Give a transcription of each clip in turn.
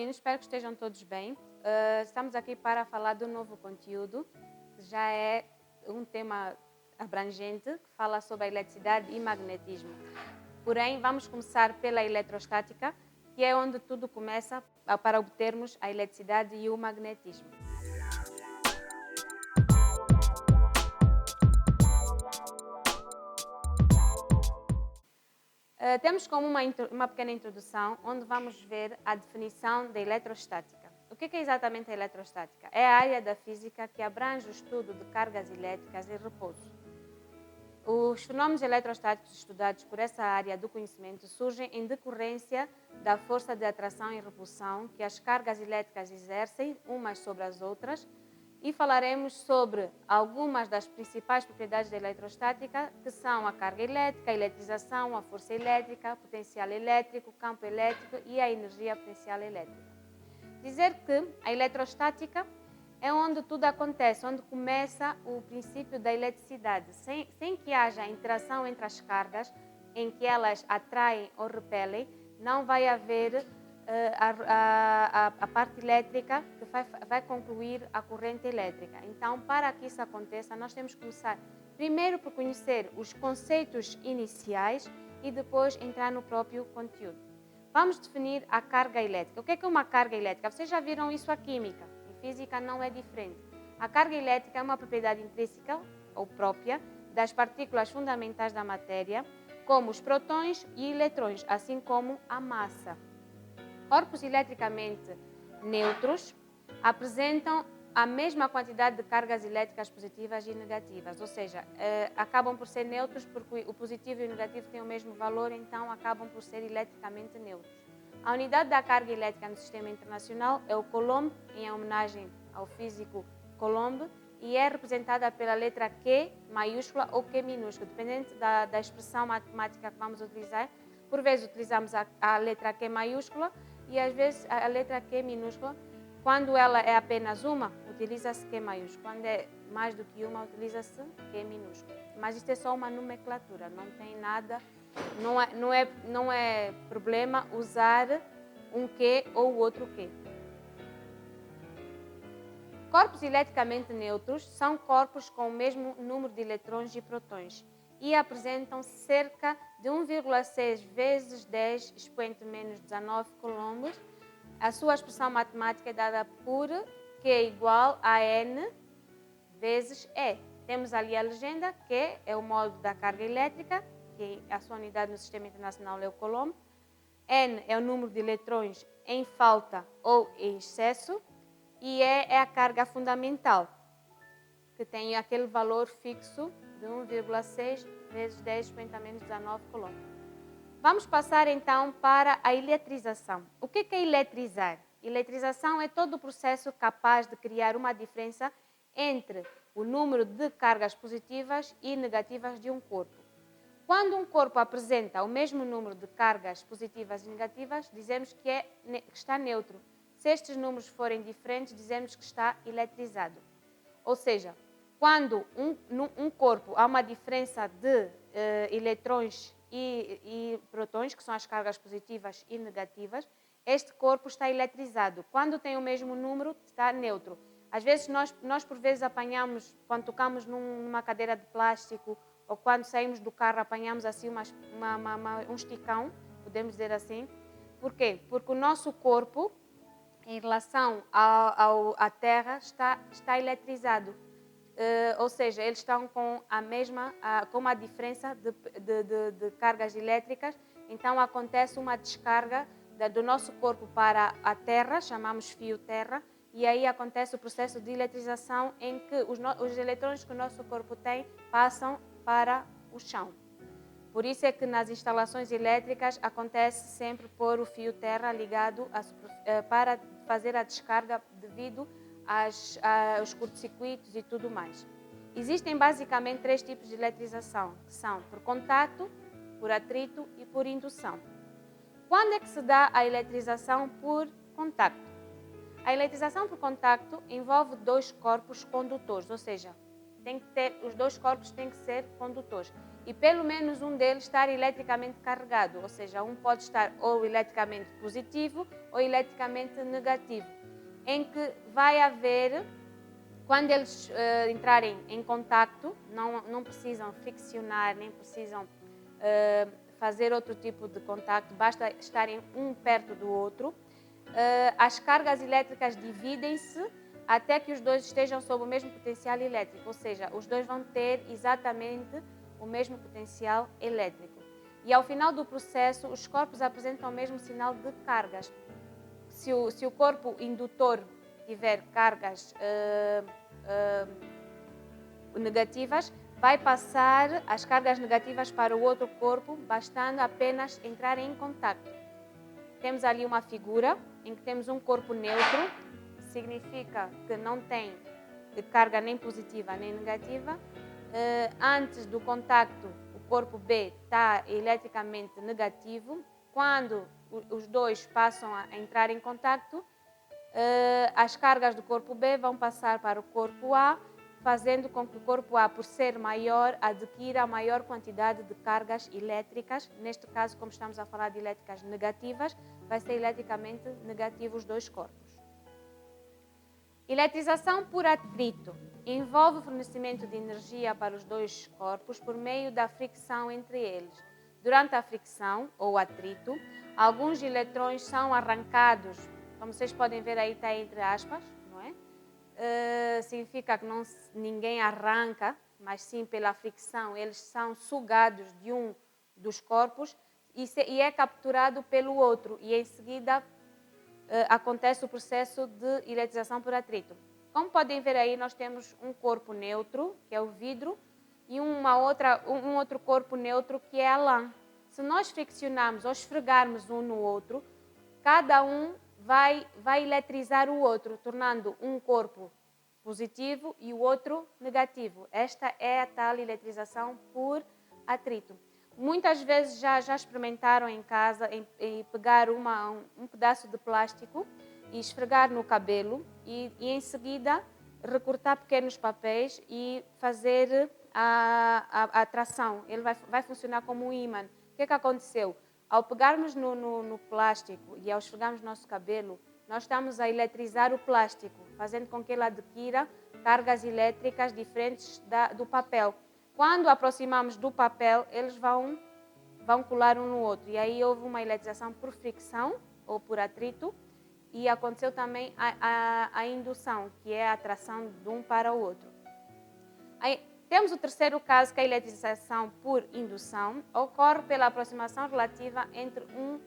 meninos, espero que estejam todos bem. Estamos aqui para falar do novo conteúdo, que já é um tema abrangente, que fala sobre a eletricidade e magnetismo. Porém, vamos começar pela eletrostática, que é onde tudo começa para obtermos a eletricidade e o magnetismo. Temos como uma pequena introdução, onde vamos ver a definição da eletrostática. O que é exatamente a eletrostática? É a área da física que abrange o estudo de cargas elétricas e repouso. Os fenômenos eletrostáticos estudados por essa área do conhecimento surgem em decorrência da força de atração e repulsão que as cargas elétricas exercem umas sobre as outras, e falaremos sobre algumas das principais propriedades da eletrostática, que são a carga elétrica, a eletrização, a força elétrica, potencial elétrico, campo elétrico e a energia potencial elétrica. Dizer que a eletrostática é onde tudo acontece, onde começa o princípio da eletricidade, sem que haja interação entre as cargas, em que elas atraem ou repelem, não vai haver a parte elétrica que vai concluir a corrente elétrica. Então, para que isso aconteça, nós temos que começar primeiro por conhecer os conceitos iniciais e depois entrar no próprio conteúdo. Vamos definir a carga elétrica. O que é uma carga elétrica? Vocês já viram isso na química. Em física não é diferente. A carga elétrica é uma propriedade intrínseca ou própria das partículas fundamentais da matéria, como os prótons e eletrões, assim como a massa. Corpos eletricamente neutros apresentam a mesma quantidade de cargas elétricas positivas e negativas, ou seja, acabam por ser neutros porque o positivo e o negativo têm o mesmo valor, então acabam por ser eletricamente neutros. A unidade da carga elétrica no sistema internacional é o Coulomb, em homenagem ao físico Coulomb, e é representada pela letra Q maiúscula ou Q minúscula, dependente da expressão matemática que vamos utilizar. Por vezes utilizamos a letra Q maiúscula e às vezes a letra Q minúscula. Quando ela é apenas uma, utiliza-se Q maiúsculo. Quando é mais do que uma, utiliza-se Q minúsculo. Mas isto é só uma nomenclatura, não tem nada, não é problema usar um Q ou outro Q. Corpos eletricamente neutros são corpos com o mesmo número de eletrões e prótons e apresentam cerca de 1,6 vezes 10 expoente menos 19 coulombs. A sua expressão matemática é dada por Q igual a N vezes E. Temos ali a legenda, Q é o módulo da carga elétrica, que a sua unidade no sistema internacional é o coulomb. N é o número de eletrões em falta ou em excesso. E E é a carga fundamental, que tem aquele valor fixo de 1,6 vezes 10 expoente a menos 19 coulombs. Vamos passar então para a eletrização. O que é eletrizar? Eletrização é todo o processo capaz de criar uma diferença entre o número de cargas positivas e negativas de um corpo. Quando um corpo apresenta o mesmo número de cargas positivas e negativas, dizemos que está neutro. Se estes números forem diferentes, dizemos que está eletrizado. Ou seja, quando um corpo há uma diferença de eletrões e prótons, que são as cargas positivas e negativas, este corpo está eletrizado. Quando tem o mesmo número, está neutro. Às vezes, nós por vezes apanhamos, quando tocamos numa cadeira de plástico, ou quando saímos do carro, apanhamos assim um esticão, podemos dizer assim. Por quê? Porque o nosso corpo, em relação à Terra, está eletrizado. Ou seja, eles estão com uma diferença de cargas elétricas, então acontece uma descarga do nosso corpo para a Terra, chamamos fio Terra, e aí acontece o processo de eletrização em que os eletrões que o nosso corpo tem passam para o chão. Por isso é que nas instalações elétricas acontece sempre pôr o fio terra ligado para fazer a descarga devido aos curtos-circuitos e tudo mais. Existem basicamente 3 tipos de eletrização, que são por contato, por atrito e por indução. Quando é que se dá a eletrização por contacto? A eletrização por contacto envolve 2 corpos condutores, ou seja, os dois corpos têm que ser condutores. E pelo menos um deles estar eletricamente carregado, ou seja, um pode estar ou eletricamente positivo ou eletricamente negativo, em que vai haver, quando eles entrarem em contacto, não precisam friccionar, nem precisam fazer outro tipo de contacto, basta estarem um perto do outro. As cargas elétricas dividem-se até que os dois estejam sob o mesmo potencial elétrico, ou seja, os dois vão ter exatamente o mesmo potencial elétrico. E ao final do processo, os corpos apresentam o mesmo sinal de cargas. Se o corpo indutor tiver cargas negativas, vai passar as cargas negativas para o outro corpo, bastando apenas entrar em contacto. Temos ali uma figura em que temos um corpo neutro, significa que não tem carga nem positiva nem negativa. Antes do contacto, o corpo B está eletricamente negativo. Quando os dois passam a entrar em contacto, as cargas do corpo B vão passar para o corpo A, fazendo com que o corpo A, por ser maior, adquira a maior quantidade de cargas elétricas. Neste caso, como estamos a falar de elétricas negativas, vai ser eletricamente negativo os dois corpos. Eletrização por atrito envolve o fornecimento de energia para os dois corpos por meio da fricção entre eles. Durante a fricção, ou atrito, alguns eletrões são arrancados, como vocês podem ver aí, está entre aspas, não é? Significa que ninguém arranca, mas sim pela fricção, eles são sugados de um dos corpos e é capturado pelo outro, e em seguida acontece o processo de eletrização por atrito. Como podem ver aí, nós temos um corpo neutro, que é o vidro, e um outro corpo neutro, que é a lã. Se nós friccionarmos ou esfregarmos um no outro, cada um vai eletrizar o outro, tornando um corpo positivo e o outro negativo. Esta é a tal eletrização por atrito. Muitas vezes já experimentaram em casa em pegar um pedaço de plástico e esfregar no cabelo e em seguida recortar pequenos papéis e fazer a tração. Ele vai funcionar como um ímã. O que aconteceu? Ao pegarmos no plástico e ao esfregarmos nosso cabelo, nós estamos a eletrizar o plástico, fazendo com que ele adquira cargas elétricas diferentes do papel. Quando aproximamos do papel, eles vão colar um no outro. E aí houve uma eletrização por fricção ou por atrito. E aconteceu também a indução, que é a atração de um para o outro. Aí, temos o terceiro caso, que é a eletrização por indução. Ocorre pela aproximação relativa entre um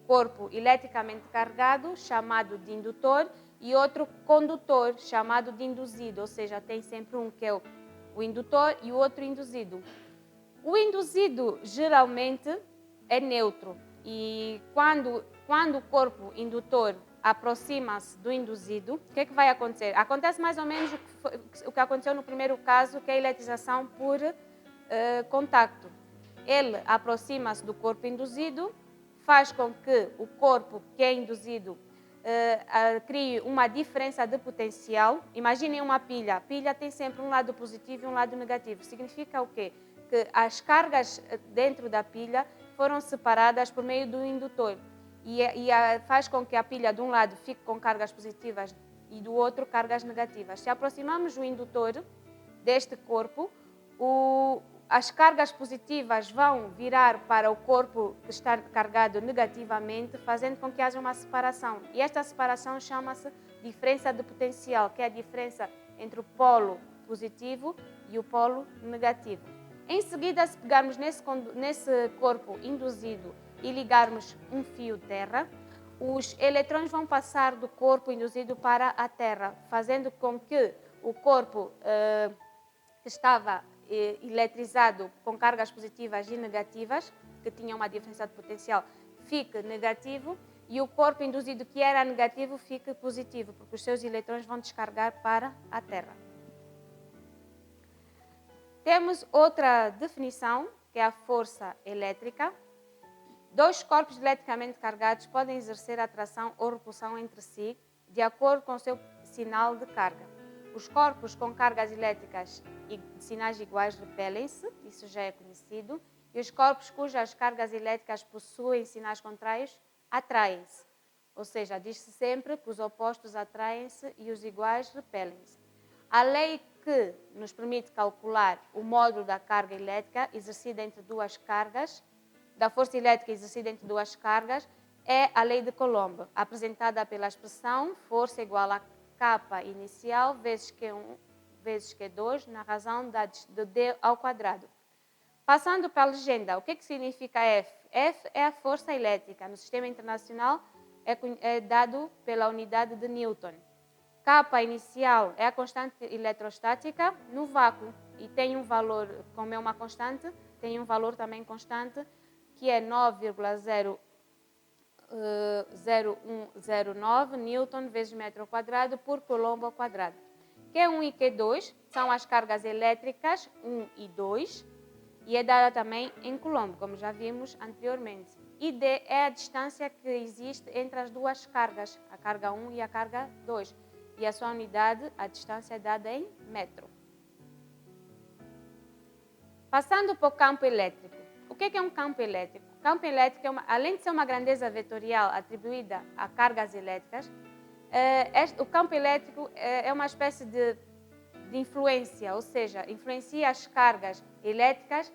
corpo eletricamente carregado, chamado de indutor, e outro condutor, chamado de induzido. Ou seja, tem sempre um que é o indutor e o outro induzido. O induzido geralmente é neutro e quando o corpo indutor aproxima-se do induzido, o que é que vai acontecer? Acontece mais ou menos o que aconteceu no primeiro caso, que é a eletrização por contacto. Ele aproxima-se do corpo induzido, faz com que o corpo que é induzido crie uma diferença de potencial. Imaginem uma pilha. A pilha tem sempre um lado positivo e um lado negativo. Significa o quê? Que as cargas dentro da pilha foram separadas por meio do indutor. E faz com que a pilha de um lado fique com cargas positivas e do outro cargas negativas. Se aproximamos o indutor deste corpo, as cargas positivas vão virar para o corpo que está carregado negativamente, fazendo com que haja uma separação. E esta separação chama-se diferença de potencial, que é a diferença entre o polo positivo e o polo negativo. Em seguida, se pegarmos nesse corpo induzido e ligarmos um fio terra, os eletrões vão passar do corpo induzido para a terra, fazendo com que o corpo que estava eletrizado com cargas positivas e negativas, que tinha uma diferença de potencial, fique negativo, e o corpo induzido que era negativo fique positivo, porque os seus eletrões vão descarregar para a Terra. Temos outra definição, que é a força elétrica. Dois corpos eletricamente carregados podem exercer atração ou repulsão entre si, de acordo com o seu sinal de carga. Os corpos com cargas elétricas e sinais iguais repelem-se, isso já é conhecido, e os corpos cujas cargas elétricas possuem sinais contrários atraem-se. Ou seja, diz-se sempre que os opostos atraem-se e os iguais repelem-se. A lei que nos permite calcular o módulo da carga elétrica exercida entre duas cargas, da força elétrica exercida entre duas cargas, é a lei de Coulomb, apresentada pela expressão força igual a K inicial vezes Q1 vezes Q2 na razão de D ao quadrado. Passando para a legenda, o que significa F? F é a força elétrica. No sistema internacional é dado pela unidade de Newton. K inicial é a constante eletrostática no vácuo e tem um valor, como é uma constante, tem um valor também constante que é 9,0109 Newton vezes metro ao quadrado por Coulomb ao quadrado. Q1 e Q2 são as cargas elétricas 1 e 2 e é dada também em Coulomb, como já vimos anteriormente. E D é a distância que existe entre as duas cargas, a carga 1 e a carga 2. E a sua unidade, a distância é dada em metro. Passando para o campo elétrico. O que é um campo elétrico? O campo elétrico, além de ser uma grandeza vetorial atribuída a cargas elétricas, o campo elétrico é uma espécie de influência, ou seja, influencia as cargas elétricas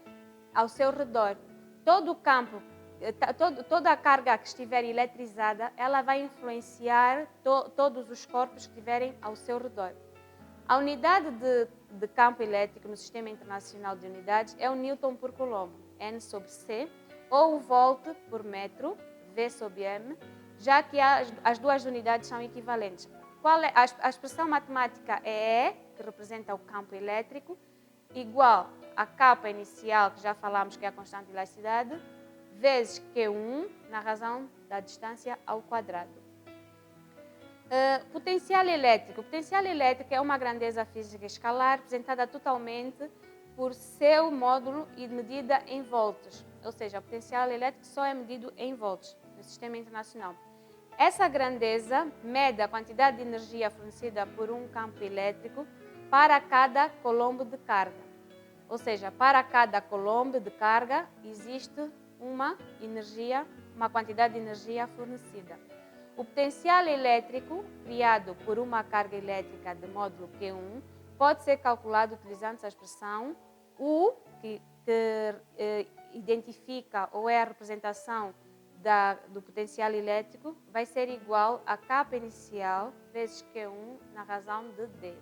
ao seu redor. Todo o campo, toda a carga que estiver eletrizada, ela vai influenciar todos os corpos que estiverem ao seu redor. A unidade de campo elétrico no Sistema Internacional de Unidades é o Newton por Coulomb, N sobre C, ou o Volt por metro, V sobre M, já que as duas unidades são equivalentes. A expressão matemática é E, que representa o campo elétrico, igual a K inicial, que já falamos que é a constante de elasticidade, vezes Q1 na razão da distância ao quadrado. Potencial elétrico. O potencial elétrico é uma grandeza física escalar representada totalmente por seu módulo e medida em volts. Ou seja, o potencial elétrico só é medido em volts no sistema internacional. Essa grandeza mede a quantidade de energia fornecida por um campo elétrico para cada coulomb de carga. Ou seja, para cada coulomb de carga existe uma quantidade de energia fornecida. O potencial elétrico criado por uma carga elétrica de módulo Q1 pode ser calculado utilizando essa expressão U, que identifica ou é a representação do potencial elétrico, vai ser igual a K inicial vezes Q1 na razão de D.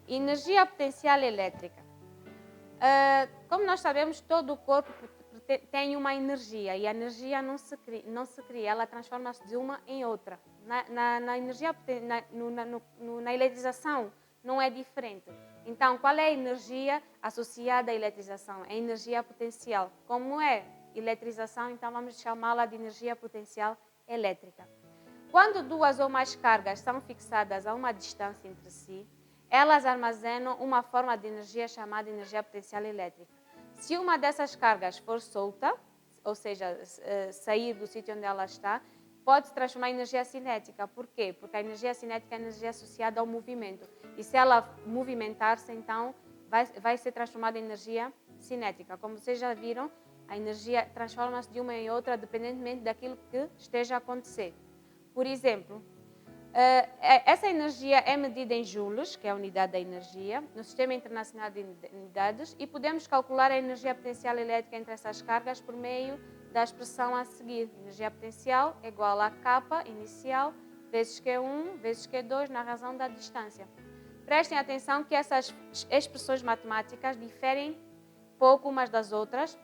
Energia potencial elétrica. Como nós sabemos, todo o corpo tem uma energia e a energia não se cria, ela transforma-se de uma em outra. Na eletrização não é diferente. Então, qual é a energia associada à eletrização? É a energia potencial. Como é eletrização, então vamos chamá-la de energia potencial elétrica. Quando duas ou mais cargas são fixadas a uma distância entre si, elas armazenam uma forma de energia chamada energia potencial elétrica. Se uma dessas cargas for solta, ou seja, sair do sítio onde ela está, pode se transformar em energia cinética. Por quê? Porque a energia cinética é a energia associada ao movimento. E se ela movimentar-se, então, vai ser transformada em energia cinética. Como vocês já viram, a energia transforma-se de uma em outra, dependentemente daquilo que esteja a acontecer. Por exemplo, essa energia é medida em joules, que é a unidade da energia, no Sistema Internacional de Unidades, e podemos calcular a energia potencial elétrica entre essas cargas por meio da expressão a seguir. Energia potencial é igual a K inicial vezes Q1 vezes Q2 na razão da distância. Prestem atenção que essas expressões matemáticas diferem pouco umas das outras.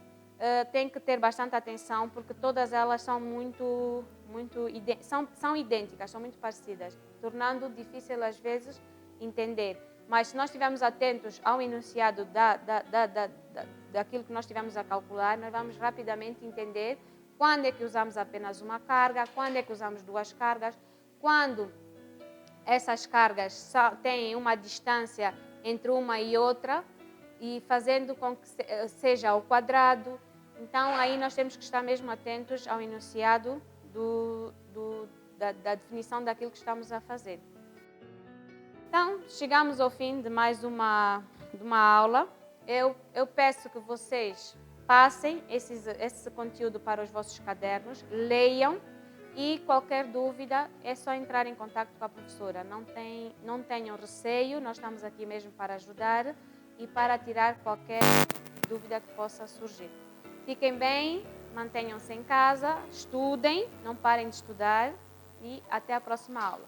Tem que ter bastante atenção porque todas elas são são idênticas, são muito parecidas, tornando difícil às vezes entender. Mas se nós estivermos atentos ao enunciado daquilo que nós estivemos a calcular, nós vamos rapidamente entender quando é que usamos apenas uma carga, quando é que usamos duas cargas, quando essas cargas têm uma distância entre uma e outra e fazendo com que seja ao quadrado. Então, aí nós temos que estar mesmo atentos ao enunciado da definição daquilo que estamos a fazer. Então, chegamos ao fim de mais uma aula. Eu peço que vocês passem esse conteúdo para os vossos cadernos, leiam e qualquer dúvida é só entrar em contato com a professora. Não tenham receio, nós estamos aqui mesmo para ajudar e para tirar qualquer dúvida que possa surgir. Fiquem bem, mantenham-se em casa, estudem, não parem de estudar e até a próxima aula.